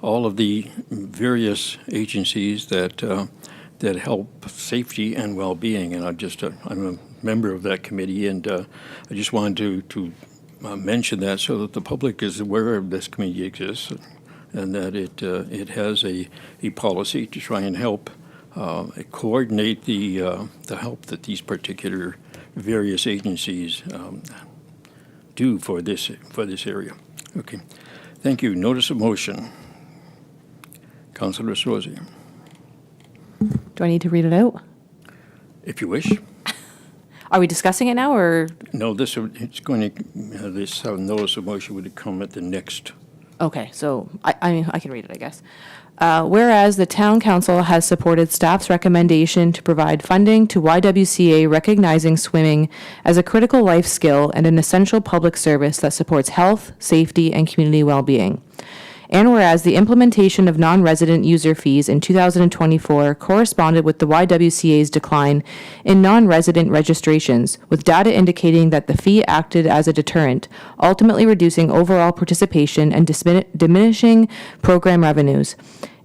all of the various agencies that that help safety and well-being. And I'm a member of that committee, and I just wanted to mention that so that the public is aware of this committee exists, and that it has a policy to try and help coordinate the help that these particular various agencies do for this area. Okay, thank you. Notice of motion. Councillor Swazi, Do I need to read it out? if you wish. Are we discussing it now, or? No, this notice of motion would come at the next. Okay, so I can read it, I guess. Whereas the town council has supported staff's recommendation to provide funding to YWCA recognizing swimming as a critical life skill and an essential public service that supports health, safety, and community well-being. And whereas the implementation of non-resident user fees in 2024 corresponded with the YWCA's decline in non-resident registrations, with data indicating that the fee acted as a deterrent, ultimately reducing overall participation and diminishing program revenues.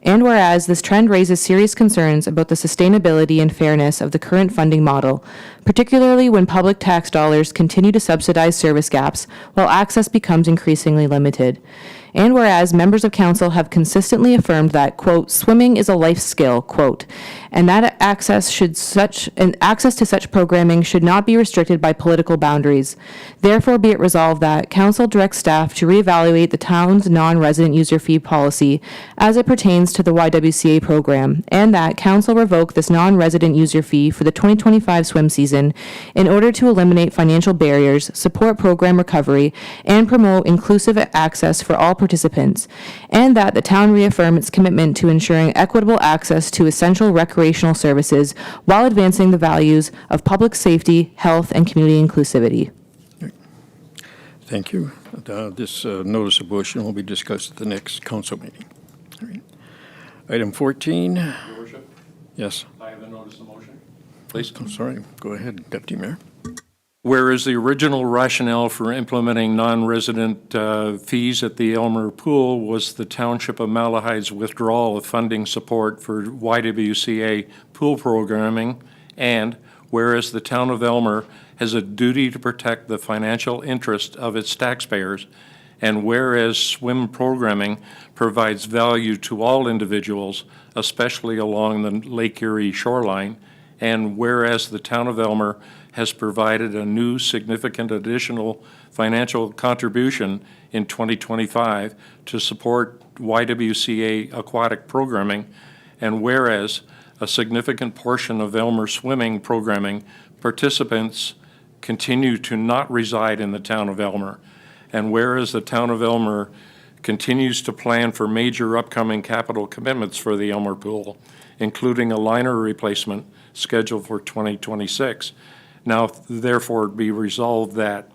And whereas this trend raises serious concerns about the sustainability and fairness of the current funding model, particularly when public tax dollars continue to subsidize service gaps while access becomes increasingly limited. And whereas members of council have consistently affirmed that, quote, swimming is a life skill, quote, and that access to such programming should not be restricted by political boundaries. Therefore, be it resolved that council directs staff to reevaluate the town's non-resident user fee policy as it pertains to the YWCA program, and that council revoke this non-resident user fee for the 2025 swim season in order to eliminate financial barriers, support program recovery, and promote inclusive access for all participants, and that the town reaffirm its commitment to ensuring equitable access to essential recreational services while advancing the values of public safety, health, and community inclusivity. Thank you. This notice of motion will be discussed at the next council meeting. All right. Item 14. Your Worship, Yes. I have a notice of motion. Please. I'm sorry. Go ahead, Deputy Mayor. Whereas the original rationale for implementing non-resident fees at the Elmer Pool was the Township of Malahide's withdrawal of funding support for YWCA pool programming, and whereas the town of Elmer has a duty to protect the financial interest of its taxpayers, and whereas swim programming provides value to all individuals, especially along the Lake Erie shoreline, and whereas the town of Elmer has provided a new significant additional financial contribution in 2025 to support YWCA aquatic programming, and whereas a significant portion of Elmer swimming programming participants continue to not reside in the town of Elmer, and whereas the town of Elmer continues to plan for major upcoming capital commitments for the Elmer Pool, including a liner replacement scheduled for 2026. Now, therefore, be resolved that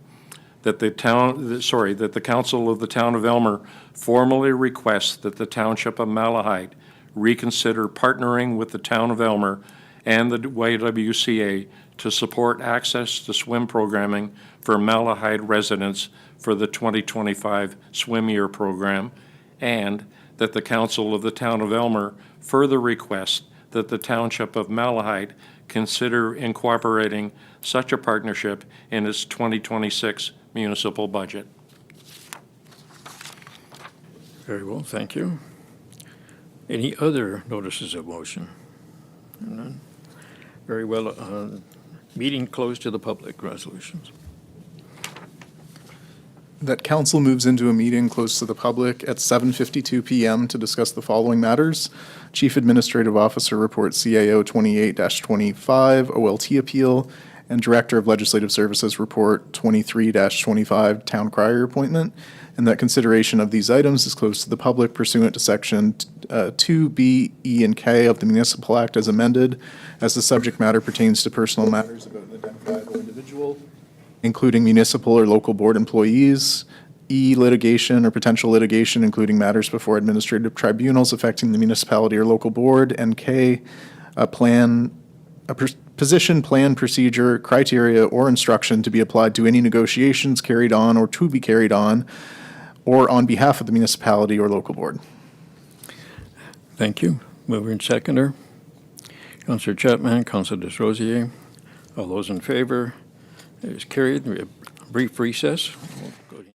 the council of the town of Elmer formally requests that the Township of Malahide reconsider partnering with the town of Elmer and the YWCA to support access to swim programming for Malahide residents for the 2025 swim year program, and that the council of the town of Elmer further requests that the Township of Malahide consider incorporating such a partnership in its 2026 municipal budget. Very well, thank you. Any other notices of motion? None. Very well. Meeting closed to the public. Resolutions. That council moves into a meeting close to the public at 7:52 PM to discuss the following matters: Chief Administrative Officer Report CAO 28-25, OLT Appeal, and Director of Legislative Services Report 23-25, Town Crier Appointment, and that consideration of these items is closed to the public pursuant to Section 2B, E, and K of the Municipal Act as amended, as the subject matter pertains to personal matters about an identifiable individual, including municipal or local board employees, E, litigation or potential litigation, including matters before administrative tribunals affecting the municipality or local board, and K, position, plan, procedure, criteria, or instruction to be applied to any negotiations carried on or to be carried on, or on behalf of the municipality or local board. Thank you. Mover and seconder. Councillor Chapman, Councillor Desrosiers. All those in favor? It is carried. We have a brief recess. We'll go to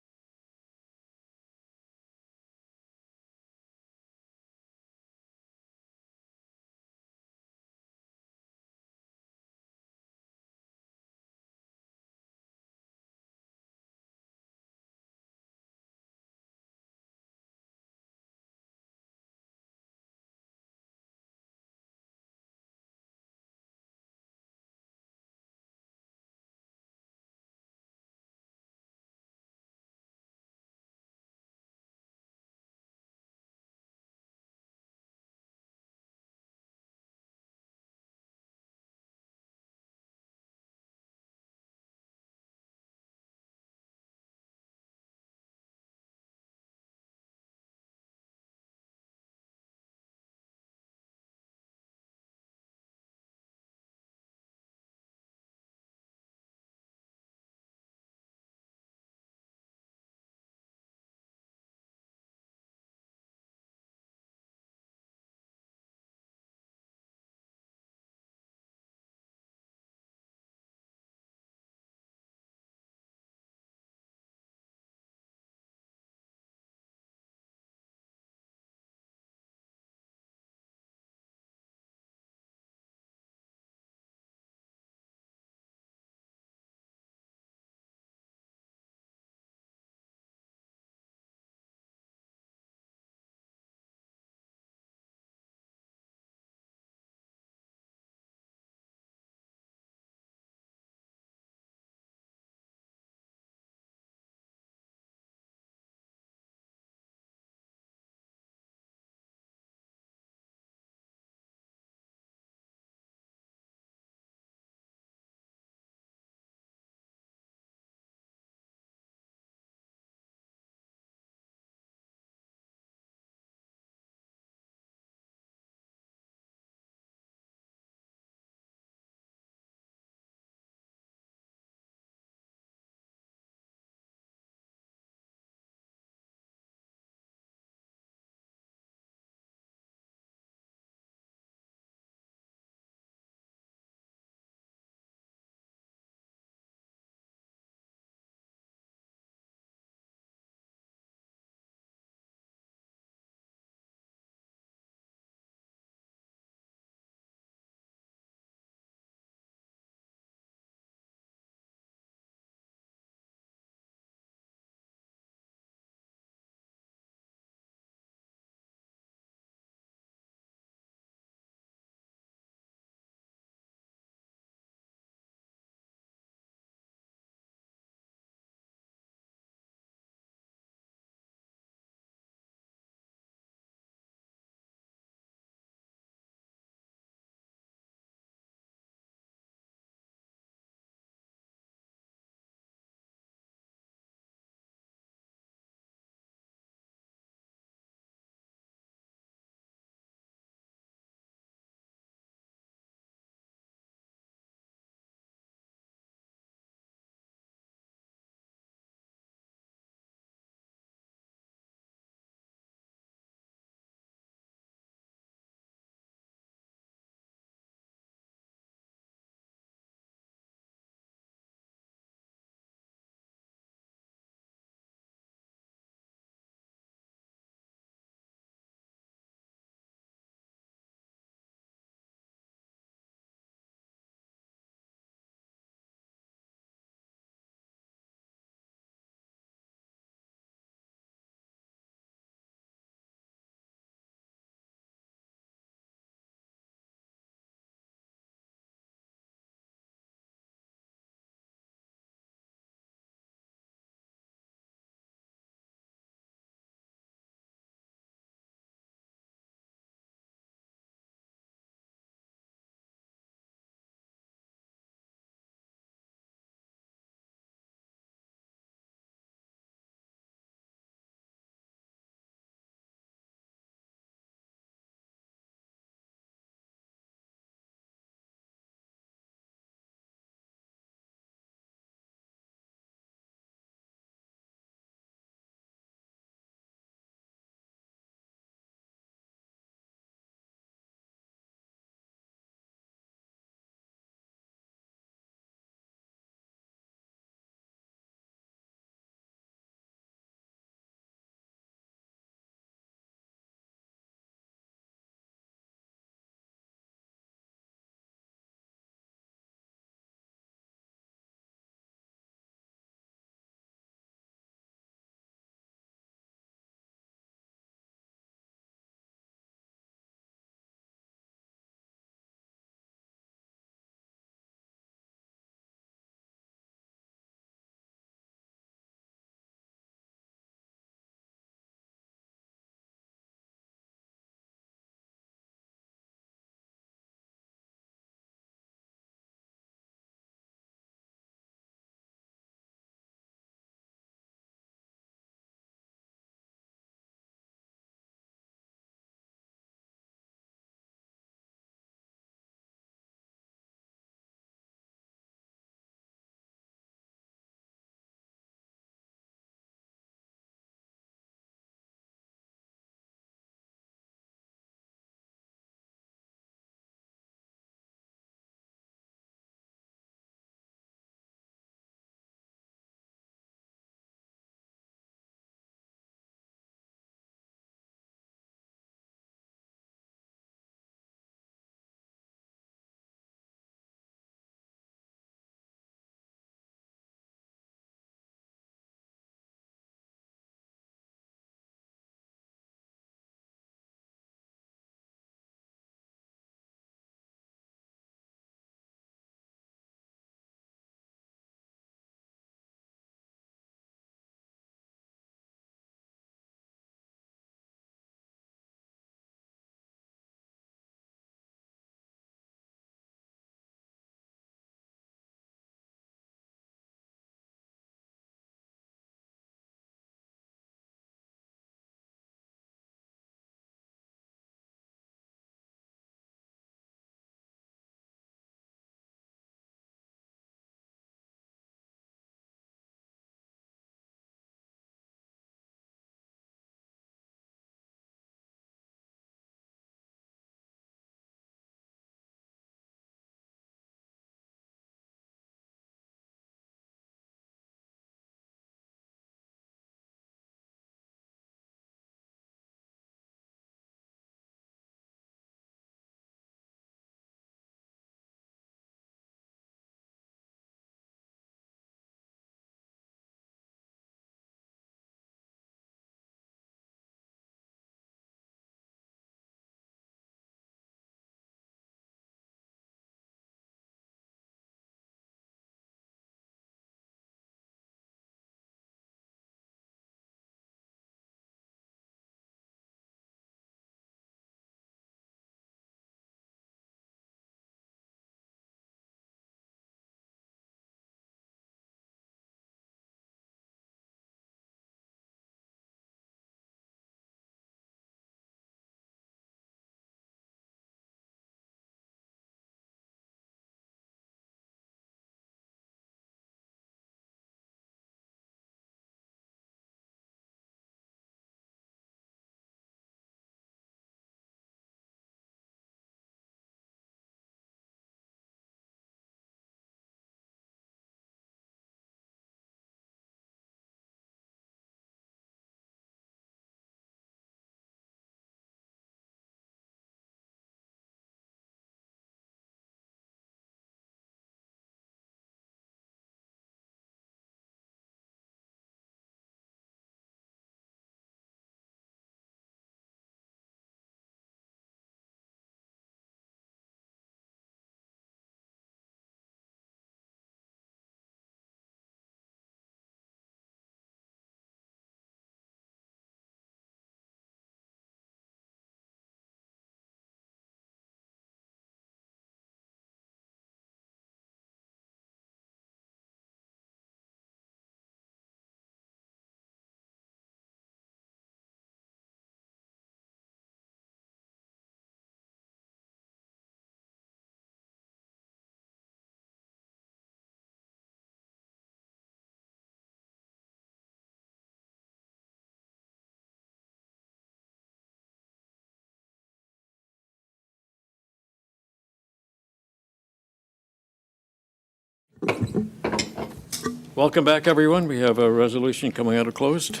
Welcome back, everyone. We have a resolution coming out of closed.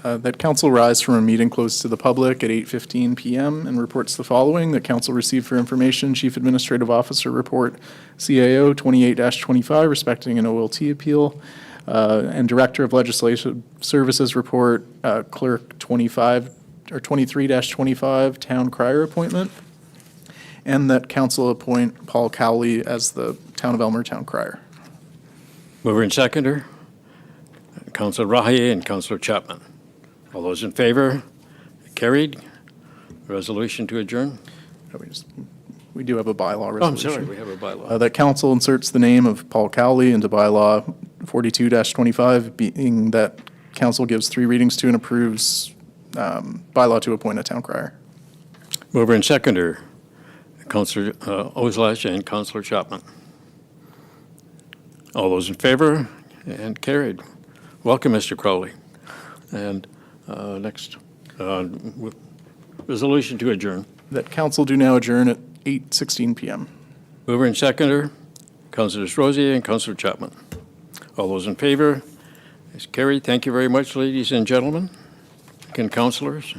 That council rise from a meeting closed to the public at 8:15 PM and reports the following: that council received for information Chief Administrative Officer Report CAO 28-25 respecting an OLT appeal, and Director of Legislative Services Report Clerk 23-25 Town Crier appointment, and that council appoint Paul Cowley as the Town of Elmer Town Crier. Mover and seconder, Councilor Rahaye and Councilor Chapman. All those in favor? Carried. Resolution to adjourn. We do have a bylaw Oh, I'm resolution. sorry, we have a bylaw. That council inserts the name of Paul Cowley into bylaw 42-25, being that council gives 3 readings to and approves bylaw to appoint a town crier. Mover and seconder, Councilor Oslash and Councilor Chapman. All those in favor? And carried. Welcome, Mr. Crowley. And next, resolution to adjourn. That council do now adjourn at 8:16 PM. Mover and seconder, Councilors Rosier and Councilor Chapman. All those in favor? Is carried. Thank you very much, ladies and gentlemen and councilors.